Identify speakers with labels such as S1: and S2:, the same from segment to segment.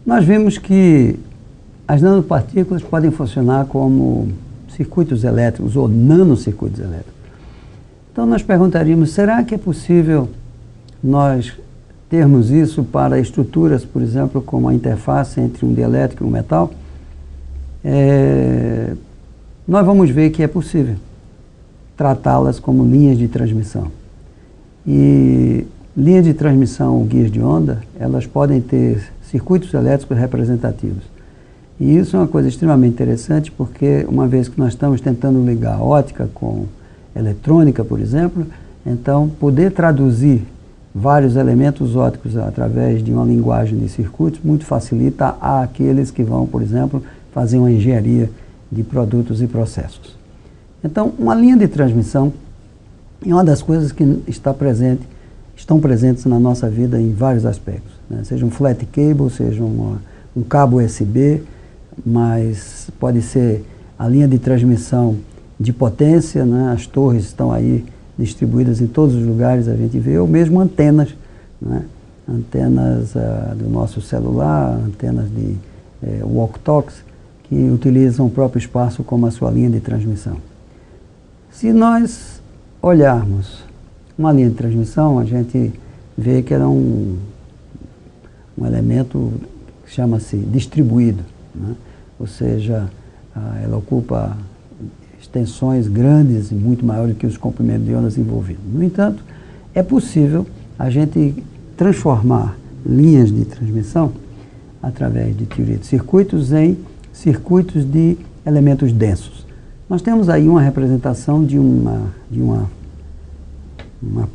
S1: Nós vimos que as nanopartículas podem funcionar como circuitos elétricos ou nanocircuitos elétricos. Então nós perguntaríamos, será que é possível nós termos isso para estruturas, por exemplo, como a interface entre um dielétrico e um metal? Nós vamos ver que é possível tratá-las como linhas de transmissão. E linhas de transmissão, guias de onda, elas podem ter circuitos elétricos representativos. E isso é uma coisa extremamente interessante, porque uma vez que nós estamos tentando ligar ótica com eletrônica, por exemplo, então poder traduzir vários elementos ópticos através de uma linguagem de circuitos muito facilita àqueles que vão, por exemplo, fazer uma engenharia de produtos e processos. Então, uma linha de transmissão é uma das coisas que estão presentes na nossa vida em vários aspectos, né? Seja um flat cable, seja um cabo USB, mas pode ser a linha de transmissão de potência, né? As torres estão aí distribuídas em todos os lugares, a gente vê, ou mesmo antenas, né? Antenas do nosso celular, antenas de walkie-talkies, que utilizam o próprio espaço como a sua linha de transmissão. Se nós olharmos uma linha de transmissão, a gente vê que ela é um elemento que chama-se distribuído, né? Ou seja, ela ocupa extensões grandes e muito maiores que os comprimentos de ondas envolvidos. No entanto, é possível a gente transformar linhas de transmissão através de teoria de circuitos em circuitos de elementos densos. Nós temos aí uma representação de uma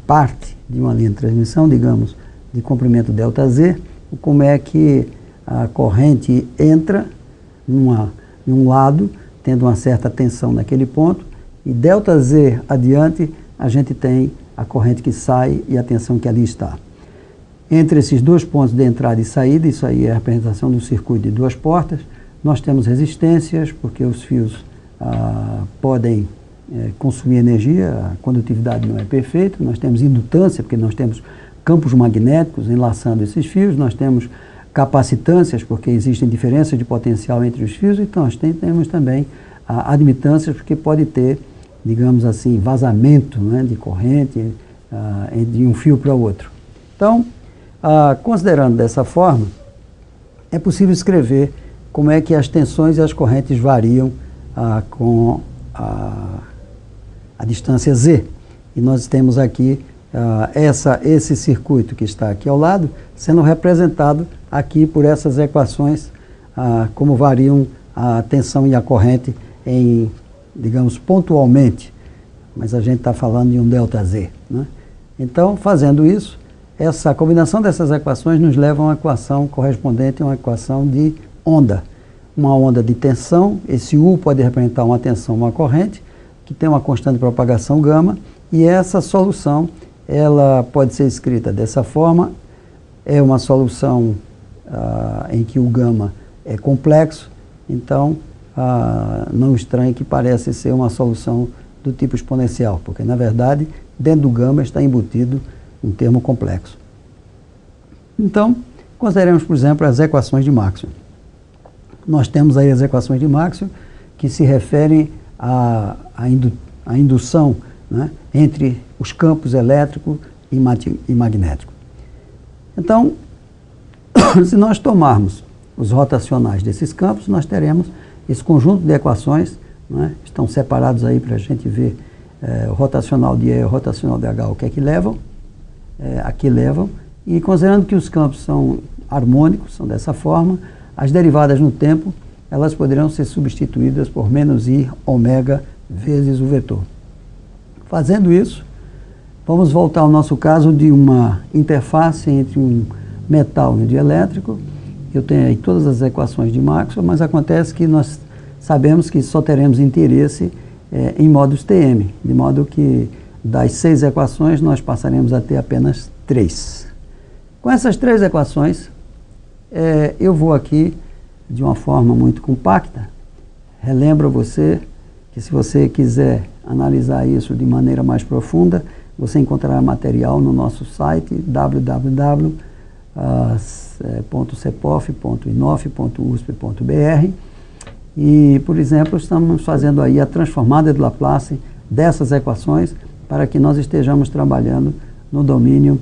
S1: parte de uma linha de transmissão, digamos, de comprimento ΔZ, como é que a corrente entra em um lado, tendo uma certa tensão naquele ponto, e ΔZ adiante, a gente tem a corrente que sai e a tensão que ali está. Entre esses dois pontos de entrada e saída, isso aí é a representação do circuito de duas portas, nós temos resistências, porque os fios podem consumir energia, a condutividade não é perfeita, nós temos indutância, porque nós temos campos magnéticos enlaçando esses fios, nós temos capacitâncias, porque existem diferenças de potencial entre os fios, e nós temos também admitâncias, porque pode ter, digamos assim, vazamento, né, de corrente de um fio para o outro. Então, considerando dessa forma, é possível escrever como é que as tensões e as correntes variam com a distância Z. E nós temos aqui esse circuito que está aqui ao lado, sendo representado aqui por essas equações, como variam a tensão e a corrente digamos, pontualmente, mas a gente está falando de um ΔZ, né? Então, fazendo isso, essa combinação dessas equações nos leva a uma equação correspondente a uma equação de onda. Uma onda de tensão, esse U pode representar uma tensão, uma corrente, que tem uma constante de propagação gama, e essa solução, ela pode ser escrita dessa forma, é uma solução em que o gama é complexo, então não estranhe que parece ser uma solução do tipo exponencial, porque na verdade dentro do gama está embutido um termo complexo. Então, consideremos, por exemplo, as equações de Maxwell. Nós temos aí as equações de Maxwell que se referem à indução, né, entre os campos elétrico e magnético. Então, se nós tomarmos os rotacionais desses campos, nós teremos esse conjunto de equações, né, estão separados aí para a gente ver o rotacional de E e o rotacional de H, o que é que levam, aqui levam, e considerando que os campos são harmônicos, são dessa forma, as derivadas no tempo, elas poderão ser substituídas por menos I ômega vezes o vetor. Fazendo isso, vamos voltar ao nosso caso de uma interface entre um metal e um dielétrico. Eu tenho aí todas as equações de Maxwell, mas acontece que nós sabemos que só teremos interesse em modos TM, de modo que das 6 equações nós passaremos a ter apenas 3. Com essas 3 equações, eu vou aqui, de uma forma muito compacta, relembro a você que se você quiser analisar isso de maneira mais profunda, você encontrará material no nosso site www.ufsm.br. .cepof.inof.usp.br e, por exemplo, estamos fazendo aí a transformada de Laplace dessas equações para que nós estejamos trabalhando no domínio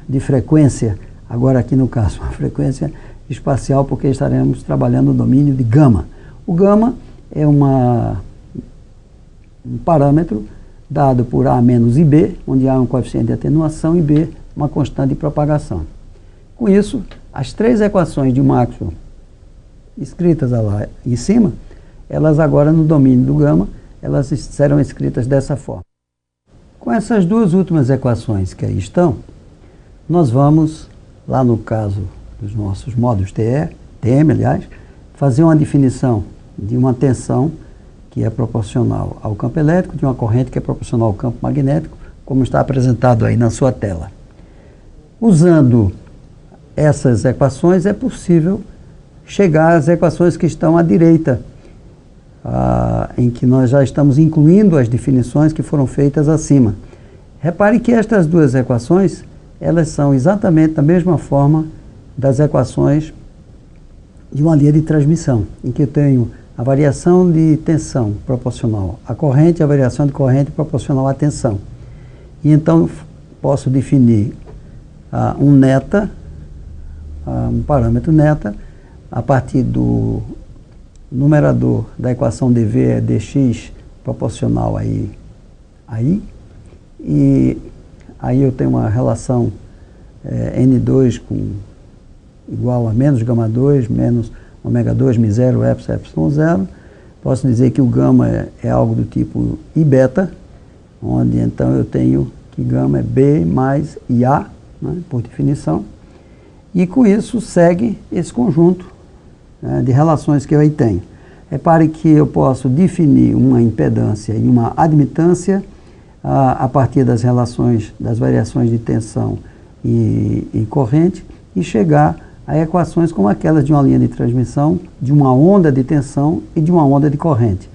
S1: de frequência, agora aqui no caso, a frequência espacial, porque estaremos trabalhando no domínio de gama. O gama é um parâmetro dado por A menos IB, onde A é um coeficiente de atenuação e B uma constante de propagação. Com isso, as três equações de Maxwell escritas lá em cima, elas agora no domínio do gama, elas serão escritas dessa forma. Com essas duas últimas equações que aí estão, nós vamos, lá no caso dos nossos módulos TM, aliás, fazer uma definição de uma tensão que é proporcional ao campo elétrico, de uma corrente que é proporcional ao campo magnético, como está apresentado aí na sua tela. Usando essas equações, é possível chegar às equações que estão à direita, em que nós já estamos incluindo as definições que foram feitas acima. Repare que estas duas equações, elas são exatamente da mesma forma das equações de uma linha de transmissão, em que eu tenho a variação de tensão proporcional à corrente e a variação de corrente proporcional à tensão. E então posso definir um parâmetro neta, a partir do numerador da equação dV é dx proporcional a I, e aí eu tenho uma relação N2 igual a menos gama 2, menos ômega 2, μ0, epsilon 0. Posso dizer que o gama é algo do tipo I beta, onde então eu tenho que gama é B mais IA, né, por definição, e com isso segue esse conjunto de relações que eu aí tenho. Repare que eu posso definir uma impedância e uma admitância a partir das relações, das variações de tensão e corrente, e chegar a equações como aquelas de uma linha de transmissão, de uma onda de tensão e de uma onda de corrente.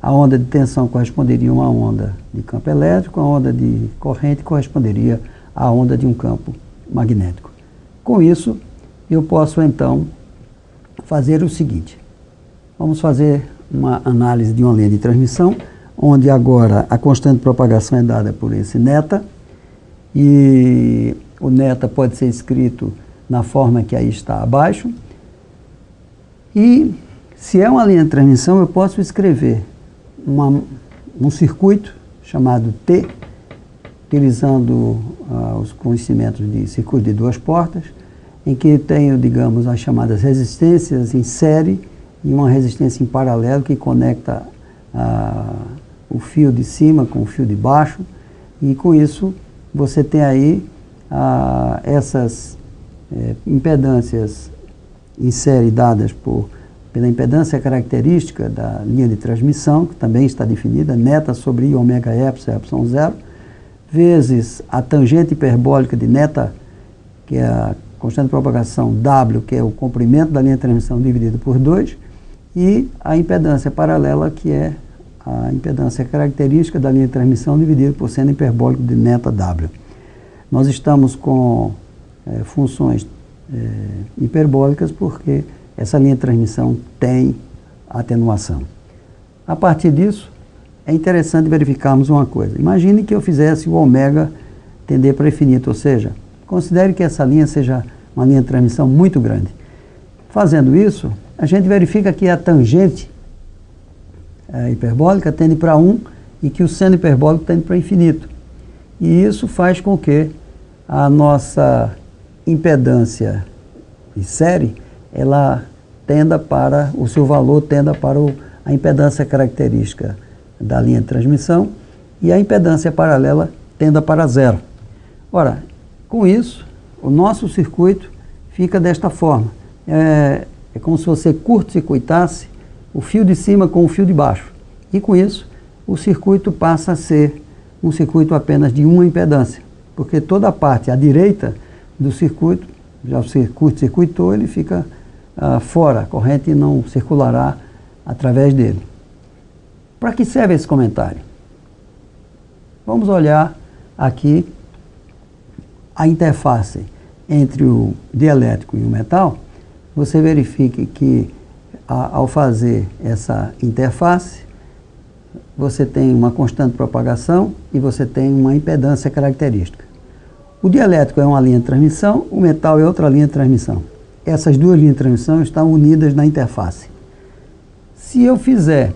S1: A onda de tensão corresponderia a uma onda de campo elétrico, a onda de corrente corresponderia à onda de um campo magnético. Com isso, eu posso então fazer o seguinte. Vamos fazer uma análise de uma linha de transmissão, onde agora a constante de propagação é dada por esse neta, e o neta pode ser escrito na forma que aí está abaixo. E se é uma linha de transmissão, eu posso escrever um circuito chamado T, utilizando os conhecimentos de circuito de duas portas, em que tenho, digamos, as chamadas resistências em série e uma resistência em paralelo que conecta o fio de cima com o fio de baixo, e com isso você tem aí essas impedâncias em série dadas pela impedância característica da linha de transmissão, que também está definida, neta sobre I ômega epsilon 0, vezes a tangente hiperbólica de neta, que é a constante de propagação W, que é o comprimento da linha de transmissão dividido por 2, e a impedância paralela, que é a impedância característica da linha de transmissão dividida por seno hiperbólico de neta W. Nós estamos com funções hiperbólicas porque essa linha de transmissão tem atenuação. A partir disso, é interessante verificarmos uma coisa. Imagine que eu fizesse o ômega tender para infinito, ou seja, considere que essa linha seja uma linha de transmissão muito grande. Fazendo isso, a gente verifica que a tangente hiperbólica tende para 1 e que o seno hiperbólico tende para infinito. E isso faz com que a nossa impedância de série, ela tenda para, o seu valor tenda para a impedância característica da linha de transmissão, e a impedância paralela tenda para 0. Ora, com isso, o nosso circuito fica desta forma. É como se você curto-circuitasse o fio de cima com o fio de baixo. E com isso, o circuito passa a ser um circuito apenas de uma impedância, porque toda a parte à direita do circuito, já o curto-circuitou, ele fica fora, a corrente não circulará através dele. Para que serve esse comentário? Vamos olhar aqui a interface entre o dielétrico e o metal, você verifique que ao fazer essa interface, você tem uma constante de propagação e você tem uma impedância característica. O dielétrico é uma linha de transmissão, o metal é outra linha de transmissão. Essas duas linhas de transmissão estão unidas na interface. Se eu fizer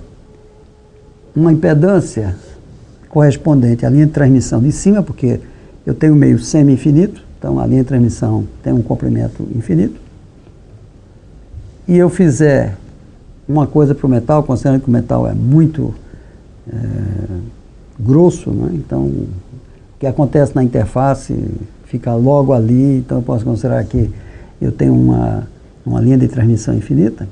S1: uma impedância correspondente à linha de transmissão de cima, porque eu tenho meio semi-infinito, então a linha de transmissão tem um comprimento infinito, e eu fizer uma coisa para o metal, considerando que o metal é muito grosso, né? Então o que acontece na interface fica logo ali, então eu posso considerar que eu tenho uma linha de transmissão infinita.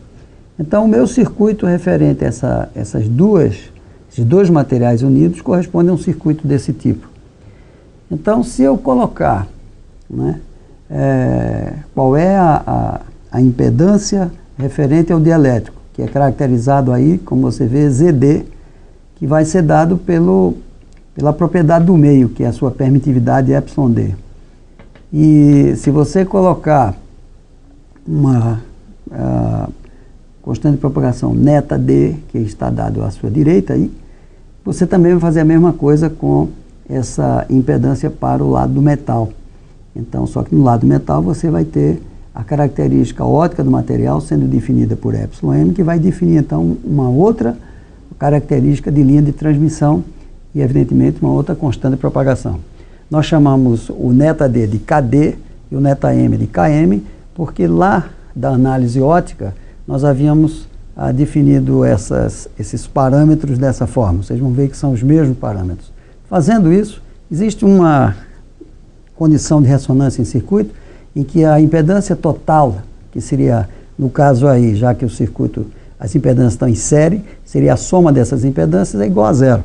S1: Então o meu circuito referente a esses dois materiais unidos corresponde a um circuito desse tipo. Então se eu colocar, né, qual é a impedância referente ao dielétrico, que é caracterizado aí, como você vê, ZD, que vai ser dado pela propriedade do meio, que é a sua permitividade εd. E se você colocar uma constante de propagação neta D, que está dado à sua direita aí, você também vai fazer a mesma coisa com essa impedância para o lado do metal. Então, só que no lado do metal você vai ter a característica ótica do material sendo definida por εm, que vai definir então uma outra característica de linha de transmissão e, evidentemente, uma outra constante de propagação. Nós chamamos o neta-D de KD e o neta-M de KM, porque lá da análise ótica nós havíamos definido esses parâmetros dessa forma. Vocês vão ver que são os mesmos parâmetros. Fazendo isso, existe uma condição de ressonância em circuito em que a impedância total, que seria, no caso aí, já que o circuito, as impedâncias estão em série, seria a soma dessas impedâncias é igual a zero.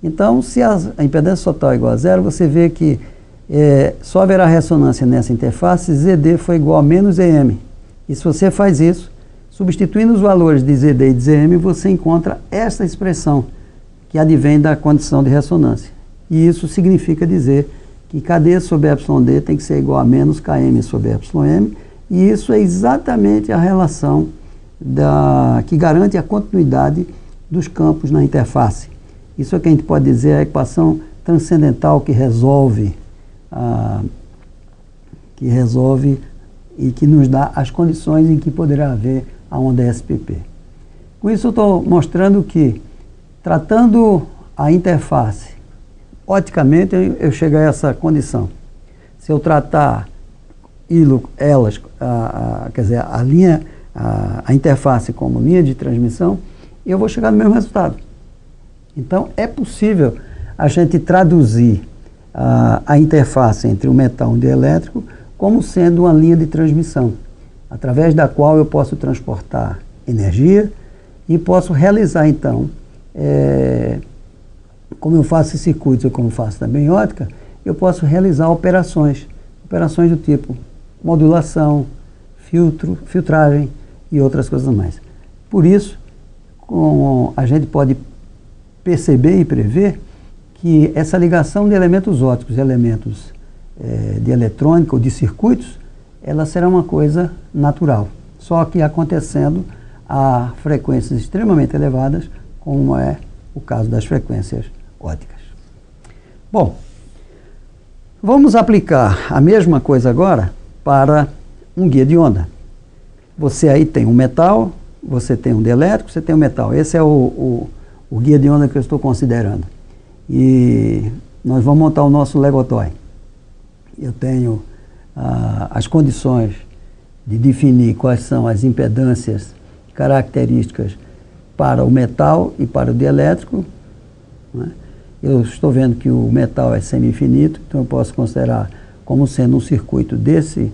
S1: Então, se a impedância total é igual a zero, você vê que só haverá ressonância nessa interface se ZD for igual a menos EM. E se você faz isso, substituindo os valores de ZD e de ZM, você encontra essa expressão que advém da condição de ressonância. E isso significa dizer que KD sobre εd tem que ser igual a menos KM sobre εm, e isso é exatamente a relação que garante a continuidade dos campos na interface. Isso é que a gente pode dizer a equação transcendental que resolve e que nos dá as condições em que poderá haver a onda SPP. Com isso eu estou mostrando que, tratando a interface oticamente, eu chego a essa condição. Se eu tratar elas, quer dizer, a interface como linha de transmissão, eu vou chegar no mesmo resultado. Então, é possível a gente traduzir a interface entre o metal e o dielétrico como sendo uma linha de transmissão, através da qual eu posso transportar energia e posso realizar, então, como eu faço circuitos ou como faço também ótica, eu posso realizar operações do tipo modulação, filtragem e outras coisas mais. Por isso, a gente pode perceber e prever que essa ligação de elementos ópticos e elementos de eletrônica ou de circuitos, ela será uma coisa natural, só que acontecendo a frequências extremamente elevadas, como é o caso das frequências ópticas. Bom, vamos aplicar a mesma coisa agora para um guia de onda. Você aí tem um metal, você tem um dielétrico, você tem um metal. Esse é o guia de onda que eu estou considerando. E nós vamos montar o nosso Legotoy. Eu tenho as condições de definir quais são as impedâncias características para o metal e para o dielétrico, né? Eu estou vendo que o metal é semi-infinito, então eu posso considerar como sendo um circuito desse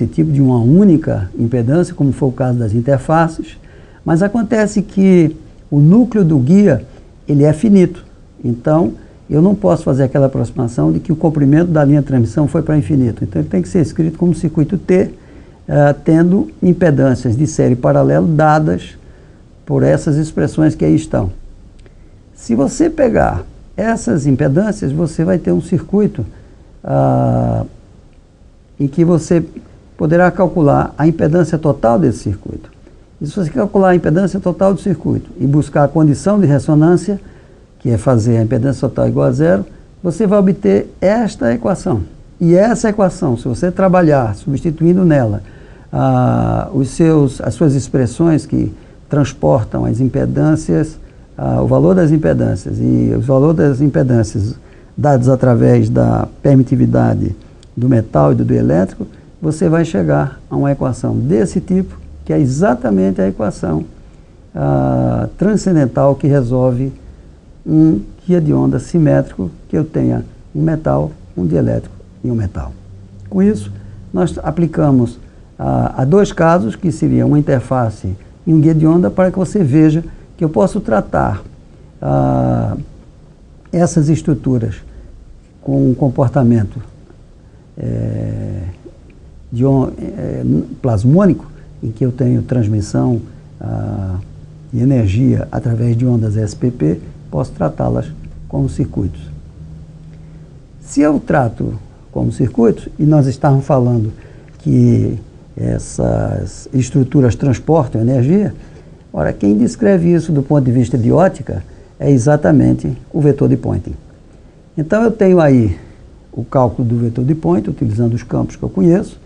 S1: tipo, de uma única impedância, como foi o caso das interfaces, mas acontece que o núcleo do guia, ele é finito, então eu não posso fazer aquela aproximação de que o comprimento da linha de transmissão foi para infinito, então ele tem que ser escrito como circuito T, tendo impedâncias de série paralelo dadas por essas expressões que aí estão. Se você pegar essas impedâncias, você vai ter um circuito em que você poderá calcular a impedância total desse circuito. E se você calcular a impedância total do circuito e buscar a condição de ressonância, que é fazer a impedância total igual a zero, você vai obter esta equação. E essa equação, se você trabalhar substituindo nela as suas expressões que transportam as impedâncias, o valor das impedâncias e os valores das impedâncias dados através da permitividade do metal e do elétrico, você vai chegar a uma equação desse tipo, que é exatamente a equação transcendental que resolve um guia de onda simétrico que eu tenha um metal, um dielétrico e um metal. Com isso, nós aplicamos a dois casos, que seriam uma interface e um guia de onda, para que você veja que eu posso tratar essas estruturas com um comportamento plasmônico, em que eu tenho transmissão de energia através de ondas SPP, posso tratá-las como circuitos. Se eu trato como circuitos, e nós estávamos falando que essas estruturas transportam energia, ora, quem descreve isso do ponto de vista de ótica é exatamente o vetor de Poynting. Então eu tenho aí o cálculo do vetor de Poynting, utilizando os campos que eu conheço,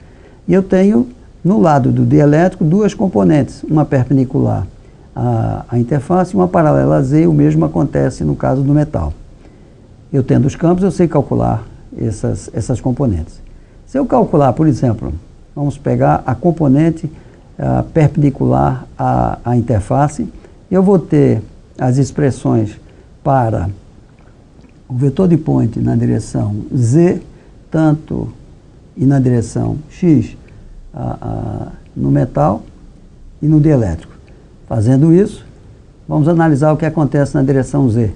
S1: e eu tenho no lado do dielétrico duas componentes, uma perpendicular à interface e uma paralela a Z, o mesmo acontece no caso do metal. Eu tendo os campos, eu sei calcular essas componentes. Se eu calcular, por exemplo, vamos pegar a componente perpendicular à interface, eu vou ter as expressões para o vetor de Poynting na direção Z, tanto e na direção X no metal e no dielétrico. Fazendo isso, vamos analisar o que acontece na direção Z.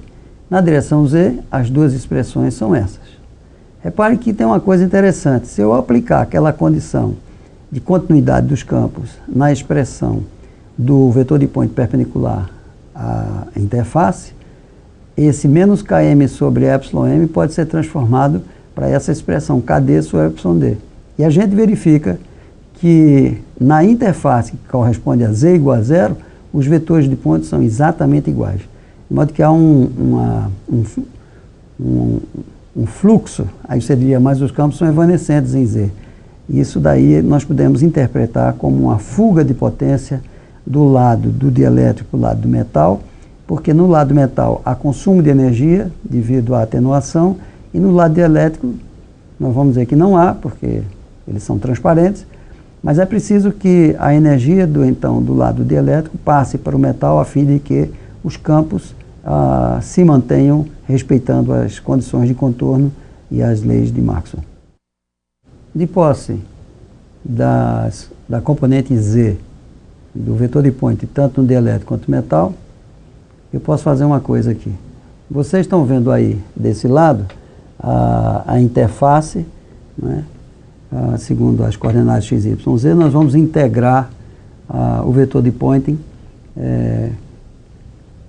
S1: Na direção Z, as duas expressões são essas. Repare que tem uma coisa interessante. Se eu aplicar aquela condição de continuidade dos campos na expressão do vetor de Poynting perpendicular à interface, esse menos km sobre εm pode ser transformado para essa expressão kd sobre εd. E a gente verifica que na interface, que corresponde a z igual a zero, os vetores de Poynting são exatamente iguais. De modo que há um fluxo, aí você diria, mas os campos são evanescentes em Z. Isso daí nós podemos interpretar como uma fuga de potência do lado do dielétrico para o lado do metal, porque no lado do metal há consumo de energia devido à atenuação, e no lado dielétrico nós vamos dizer que não há, porque eles são transparentes, mas é preciso que a energia do lado dielétrico passe para o metal a fim de que os campos se mantenham respeitando as condições de contorno e as leis de Maxwell. De posse da componente Z do vetor de Poynting, tanto no dielétrico quanto no metal, eu posso fazer uma coisa aqui. Vocês estão vendo aí, desse lado, a interface, né? Segundo as coordenadas x, y, z, nós vamos integrar o vetor de Poynting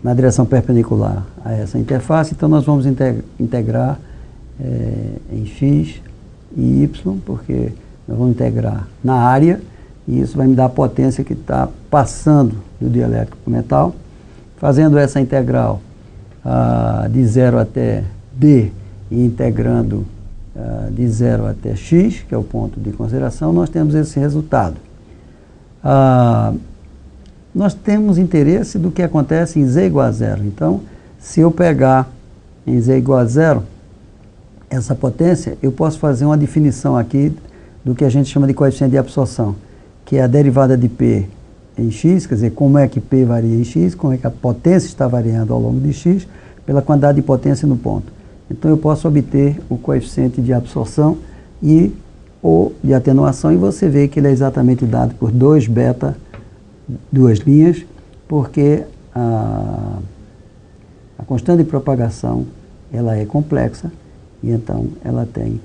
S1: na direção perpendicular a essa interface. Então nós vamos integrar em x e y, porque nós vamos integrar na área, e isso vai me dar a potência que está passando do dielétrico para o metal. Fazendo essa integral de 0 até d e integrando de 0 até x, que é o ponto de consideração, nós temos esse resultado. Nós temos interesse do que acontece em z igual a zero. Então, se eu pegar em z igual a zero essa potência, eu posso fazer uma definição aqui do que a gente chama de coeficiente de absorção, que é a derivada de P em x, quer dizer, como é que P varia em x, como é que a potência está variando ao longo de x, pela quantidade de potência no ponto. Então eu posso obter o coeficiente de absorção ou de atenuação, e você vê que ele é exatamente dado por 2 beta, duas linhas, porque a constante de propagação ela é complexa, e então ela tem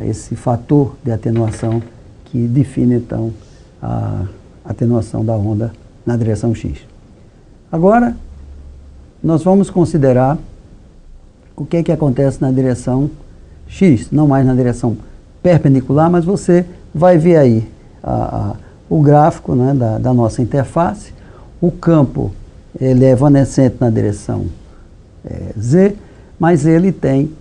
S1: esse fator de atenuação que define então a atenuação da onda na direção x. Agora, nós vamos considerar o que é que acontece na direção x, não mais na direção perpendicular, mas você vai ver aí o gráfico, né, da nossa interface. O campo ele é evanescente na direção Z, mas ele tem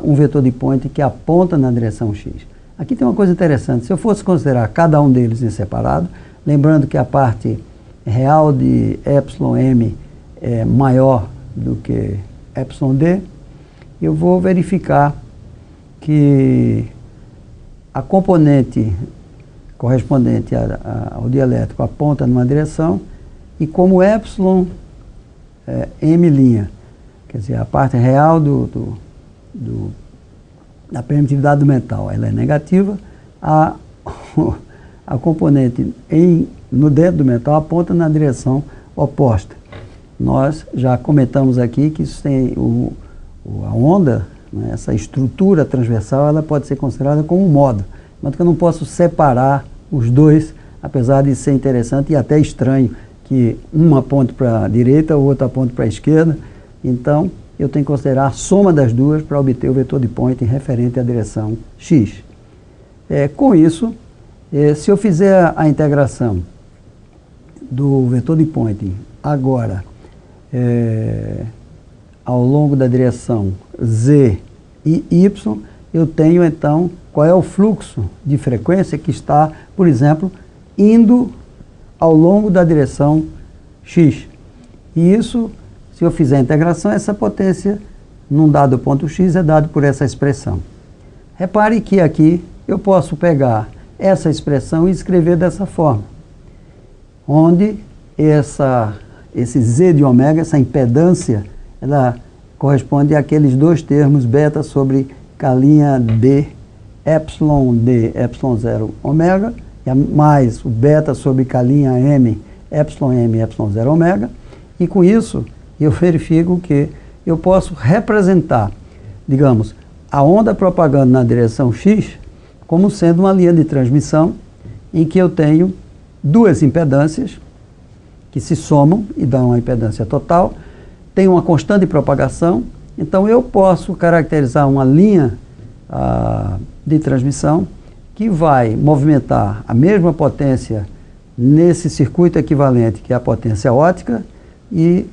S1: um vetor de point que aponta na direção X. Aqui tem uma coisa interessante, se eu fosse considerar cada um deles em separado, lembrando que a parte real de εm é maior do que εd, eu vou verificar que a componente correspondente ao dielétrico aponta numa direção, e como m', quer dizer, a parte real da permitividade do metal, ela é negativa, a componente no dentro do metal aponta na direção oposta. Nós já comentamos aqui que isso tem a onda, né, essa estrutura transversal, ela pode ser considerada como um modo, mas que eu não posso separar os dois, apesar de ser interessante e até estranho que um aponte para a direita, o outro aponte para a esquerda. Então, eu tenho que considerar a soma das duas para obter o vetor de point referente à direção X. Com isso, se eu fizer a integração do vetor de point agora ao longo da direção Z e Y, eu tenho então qual é o fluxo de frequência que está, por exemplo, indo ao longo da direção X. E isso, se eu fizer a integração, essa potência num dado ponto X é dado por essa expressão. Repare que aqui eu posso pegar essa expressão e escrever dessa forma, onde esse Z de ômega, essa impedância, ela corresponde àqueles dois termos beta sobre K' D, εd, ε0 ômega, mais o beta sobre K' M, εm, ε0 ômega, e com isso eu verifico que eu posso representar, digamos, a onda propagando na direção X como sendo uma linha de transmissão em que eu tenho duas impedâncias que se somam e dão uma impedância total, tem uma constante de propagação, então eu posso caracterizar uma linha de transmissão que vai movimentar a mesma potência nesse circuito equivalente que é a potência ótica, e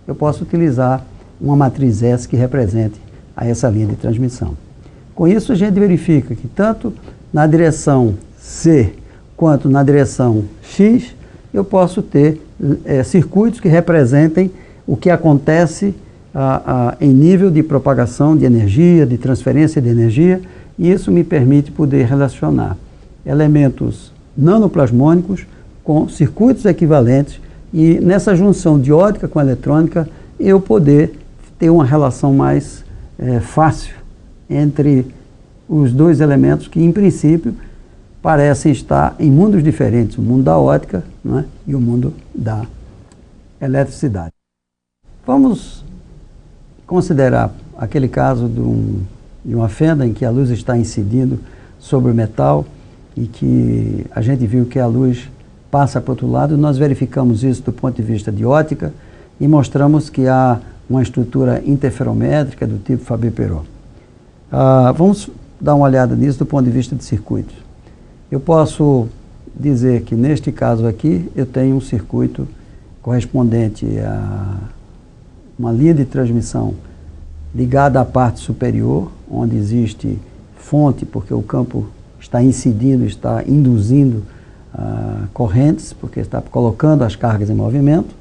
S1: eu posso utilizar uma matriz S que represente a essa linha de transmissão. Com isso a gente verifica que tanto na direção C quanto na direção X eu posso ter circuitos que representem o que acontece em nível de propagação de energia, de transferência de energia, e isso me permite poder relacionar elementos nanoplasmônicos com circuitos equivalentes, e nessa junção de ótica com eletrônica eu poder ter uma relação mais fácil entre os dois elementos que, em princípio, parecem estar em mundos diferentes, o mundo da ótica, né, e o mundo da eletricidade. Vamos considerar aquele caso de uma fenda em que a luz está incidindo sobre o metal e que a gente viu que a luz passa para o outro lado. Nós verificamos isso do ponto de vista de ótica e mostramos que há uma estrutura interferométrica do tipo Fabry-Perot. Vamos dar uma olhada nisso do ponto de vista de circuitos. Eu posso dizer que neste caso aqui eu tenho um circuito correspondente a uma linha de transmissão ligada à parte superior, onde existe fonte, porque o campo está incidindo, está induzindo correntes, porque está colocando as cargas em movimento.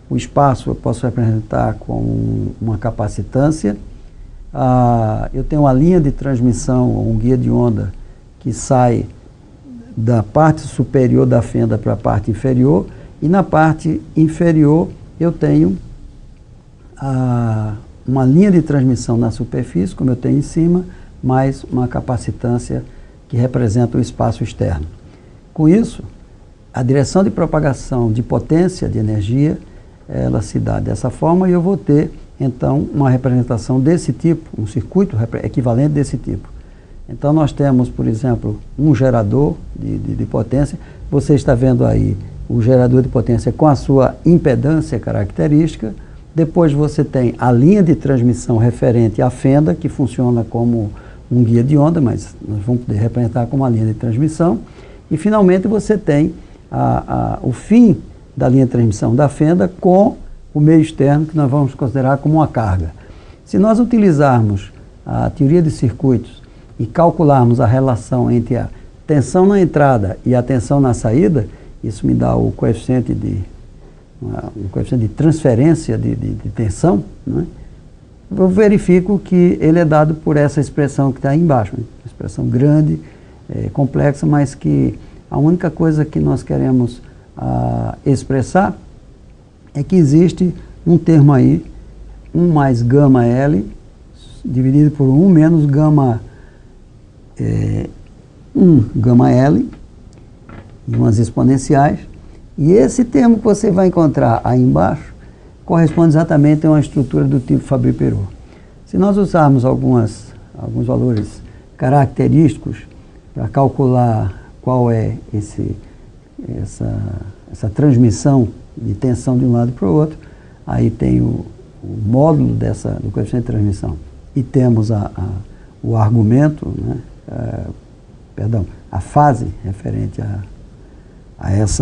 S1: O espaço eu posso representar com uma capacitância. Eu tenho uma linha de transmissão, um guia de onda, que sai da parte superior da fenda para a parte inferior, e na parte inferior eu tenho uma linha de transmissão na superfície, como eu tenho em cima, mais uma capacitância que representa o espaço externo. Com isso, a direção de propagação de potência de energia, ela se dá dessa forma, e eu vou ter, então, uma representação desse tipo, um circuito equivalente desse tipo. Então, nós temos, por exemplo, um gerador de potência. Você está vendo aí o gerador de potência com a sua impedância característica. Depois você tem a linha de transmissão referente à fenda, que funciona como um guia de onda, mas nós vamos poder representar como uma linha de transmissão. E finalmente você tem o fim da linha de transmissão da fenda com o meio externo, que nós vamos considerar como uma carga. Se nós utilizarmos a teoria de circuitos e calcularmos a relação entre a tensão na entrada e a tensão na saída, isso me dá o coeficiente de transferência de tensão, né? Eu verifico que ele é dado por essa expressão que está aí embaixo, né? Uma expressão grande, complexa, mas que a única coisa que nós queremos expressar é que existe um termo aí, 1 mais gama L, dividido por 1 menos gama 1 gama L, em umas exponenciais, e esse termo que você vai encontrar aí embaixo corresponde exatamente a uma estrutura do tipo Fabry-Perot. Se nós usarmos alguns valores característicos para calcular qual é essa transmissão de tensão de um lado para o outro, aí tem o módulo do coeficiente de transmissão e temos o argumento, né, a fase referente a esse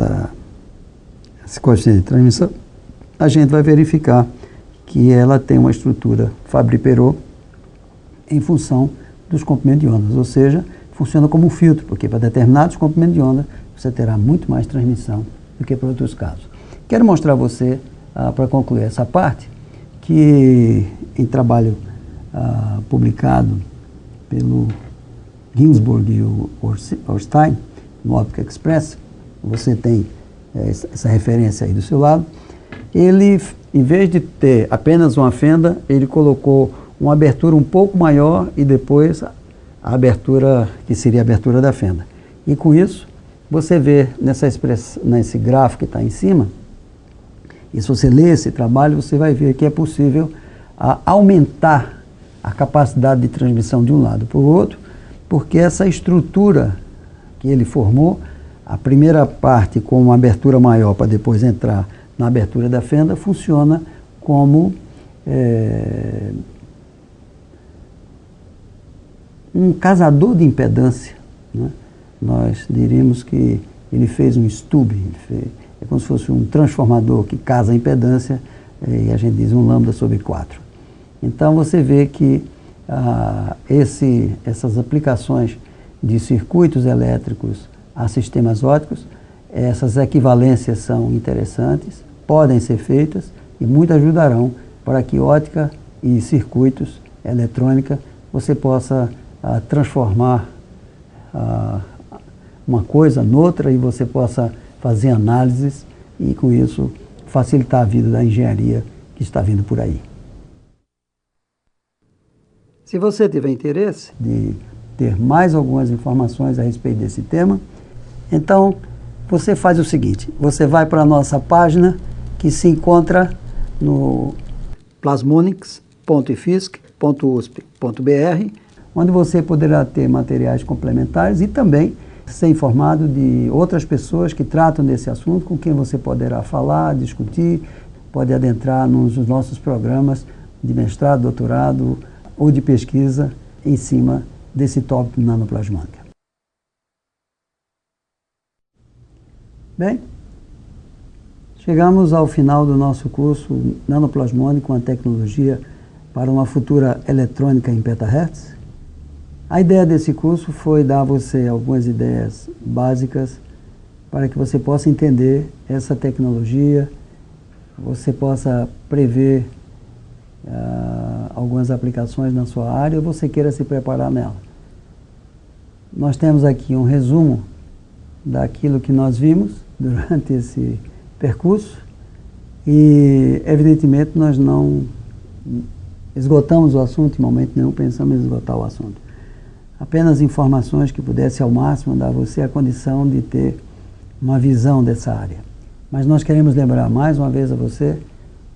S1: coeficiente de transmissão, a gente vai verificar que ela tem uma estrutura Fabry-Perot em função dos comprimentos de ondas, ou seja, funciona como um filtro, porque para determinados comprimentos de onda você terá muito mais transmissão do que para outros casos. Quero mostrar a você, para concluir essa parte, que em trabalho publicado pelo Ginsburg e o Ornstein, no Optical Express, você tem essa referência aí do seu lado. Ele, em vez de ter apenas uma fenda, ele colocou uma abertura um pouco maior e depois a abertura, que seria a abertura da fenda. E com isso, você vê nesse gráfico que está em cima, e se você ler esse trabalho, você vai ver que é possível aumentar a capacidade de transmissão de um lado para o outro, porque essa estrutura que ele formou, a primeira parte com uma abertura maior para depois entrar na abertura da fenda, funciona como um casador de impedância, né? Nós diríamos que ele fez um stub, é como se fosse um transformador que casa a impedância, e a gente diz um lambda sobre 4. Então você vê que essas aplicações de circuitos elétricos a sistemas ópticos, essas equivalências são interessantes, podem ser feitas e muito ajudarão para que ótica e circuitos eletrônica você possa transformar uma coisa noutra e você possa fazer análises e com isso facilitar a vida da engenharia que está vindo por aí. Se você tiver interesse de ter mais algumas informações a respeito desse tema, então você faz o seguinte, você vai para a nossa página que se encontra no plasmonics.ifisc.usp.br, onde você poderá ter materiais complementares e também ser informado de outras pessoas que tratam desse assunto, com quem você poderá falar, discutir, pode adentrar nos nossos programas de mestrado, doutorado ou de pesquisa em cima desse tópico nanoplasmônica. Bem, chegamos ao final do nosso curso Nanoplasmônica, uma tecnologia para uma futura eletrônica em petahertz. A ideia desse curso foi dar a você algumas ideias básicas para que você possa entender essa tecnologia, você possa prever algumas aplicações na sua área ou você queira se preparar nela. Nós temos aqui um resumo daquilo que nós vimos durante esse percurso e, evidentemente, nós não esgotamos o assunto, em momento nenhum pensamos em esgotar o assunto. Apenas informações que pudessem ao máximo dar a você a condição de ter uma visão dessa área. Mas nós queremos lembrar mais uma vez a você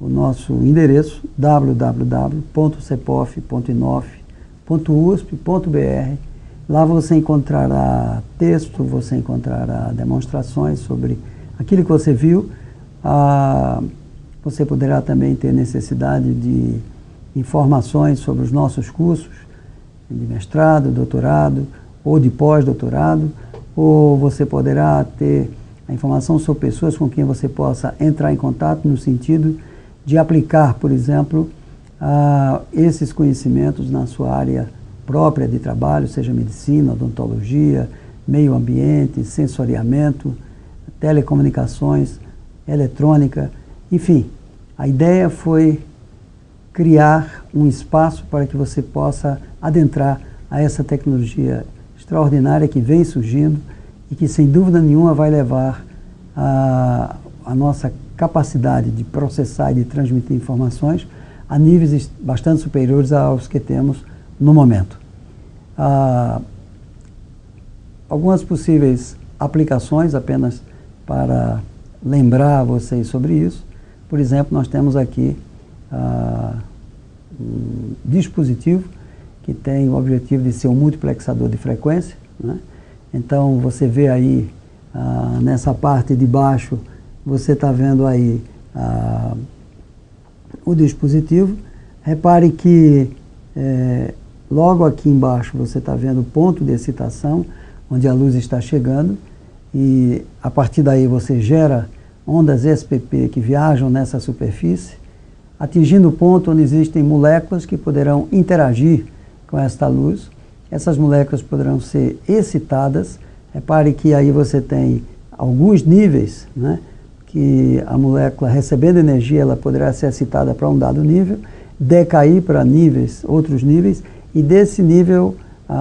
S1: o nosso endereço www.cepof.inof.usp.br. Lá você encontrará texto, você encontrará demonstrações sobre aquilo que você viu. Você poderá também ter necessidade de informações sobre os nossos cursos. de mestrado, doutorado ou de pós-doutorado, ou você poderá ter a informação sobre pessoas com quem você possa entrar em contato no sentido de aplicar, por exemplo, esses conhecimentos na sua área própria de trabalho, seja medicina, odontologia, meio ambiente, sensoriamento, telecomunicações, eletrônica, enfim. A ideia foi criar um espaço para que você possa adentrar a essa tecnologia extraordinária que vem surgindo e que, sem dúvida nenhuma, vai levar a nossa capacidade de processar e de transmitir informações a níveis bastante superiores aos que temos no momento. Algumas possíveis aplicações, apenas para lembrar vocês sobre isso. Por exemplo, nós temos aqui um dispositivo que tem o objetivo de ser um multiplexador de frequência, né? Então, você vê aí, nessa parte de baixo, você está vendo aí o dispositivo. Repare que logo aqui embaixo você está vendo o ponto de excitação, onde a luz está chegando, e a partir daí você gera ondas SPP que viajam nessa superfície, atingindo o ponto onde existem moléculas que poderão interagir com esta luz. Essas moléculas poderão ser excitadas. Repare que aí você tem alguns níveis, né, que a molécula, recebendo energia, ela poderá ser excitada para um dado nível, decair para outros níveis, e desse nível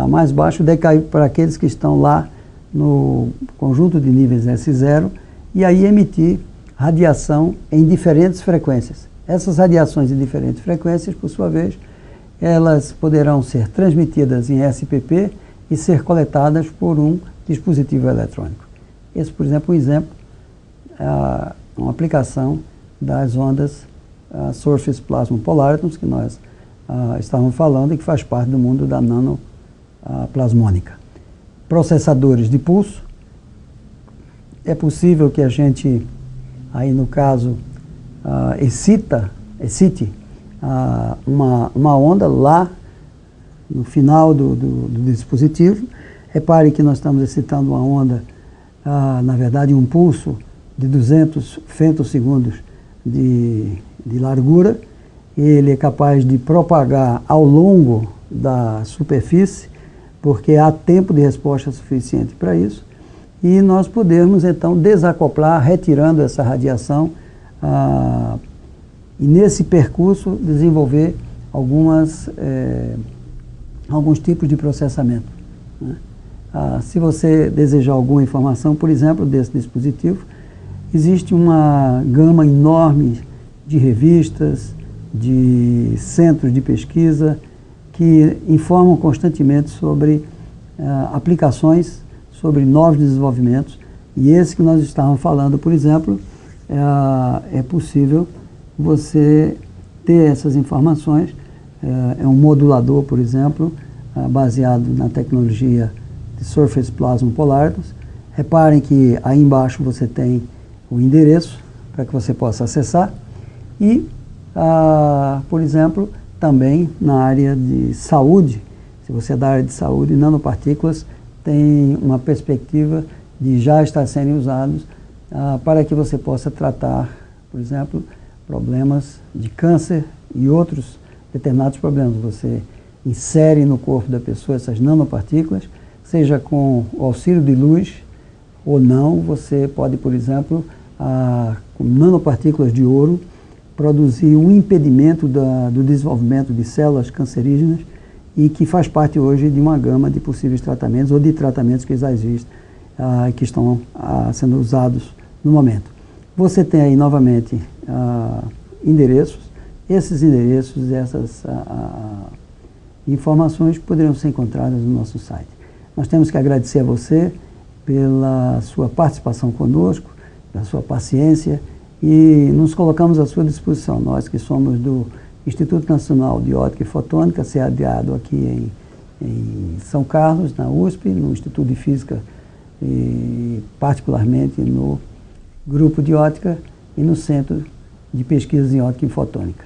S1: mais baixo decair para aqueles que estão lá no conjunto de níveis S0, e aí emitir radiação em diferentes frequências. Essas radiações em diferentes frequências, por sua vez, elas poderão ser transmitidas em SPP e ser coletadas por um dispositivo eletrônico. Esse, por exemplo, é uma aplicação das ondas Surface Plasma Polaritons, que nós estávamos falando e que faz parte do mundo da nanoplasmônica. Processadores de pulso. É possível que a gente, aí no caso, excite uma onda lá no final do dispositivo. Repare que nós estamos excitando uma onda, na verdade um pulso de 200 femtosegundos de largura. Ele é capaz de propagar ao longo da superfície, porque há tempo de resposta suficiente para isso, e nós podemos então desacoplar, retirando essa radiação, e nesse percurso desenvolver alguns tipos de processamento, né? Se você desejar alguma informação, por exemplo, desse dispositivo, existe uma gama enorme de revistas, de centros de pesquisa que informam constantemente sobre aplicações, sobre novos desenvolvimentos, e esse que nós estávamos falando, por exemplo, é possível você ter essas informações. É um modulador, por exemplo, baseado na tecnologia de Surface Plasma Polaritons. Reparem que aí embaixo você tem o endereço para que você possa acessar. E, por exemplo, também na área de saúde, se você é da área de saúde, nanopartículas tem uma perspectiva de já estar sendo usados para que você possa tratar, por exemplo, problemas de câncer e outros determinados problemas. Você insere no corpo da pessoa essas nanopartículas, seja com o auxílio de luz ou não. Você pode, por exemplo, com nanopartículas de ouro, produzir um impedimento do desenvolvimento de células cancerígenas, e que faz parte hoje de uma gama de possíveis tratamentos ou de tratamentos que já existem, que estão sendo usados no momento. Você tem aí novamente endereços. Esses endereços e essas informações poderiam ser encontradas no nosso site. Nós temos que agradecer a você pela sua participação conosco, pela sua paciência, e nos colocamos à sua disposição, nós que somos do Instituto Nacional de Ótica e Fotônica, sediado aqui em São Carlos, na USP, no Instituto de Física, e particularmente no Grupo de Ótica e no Centro de Pesquisas em Ótica e Fotônica.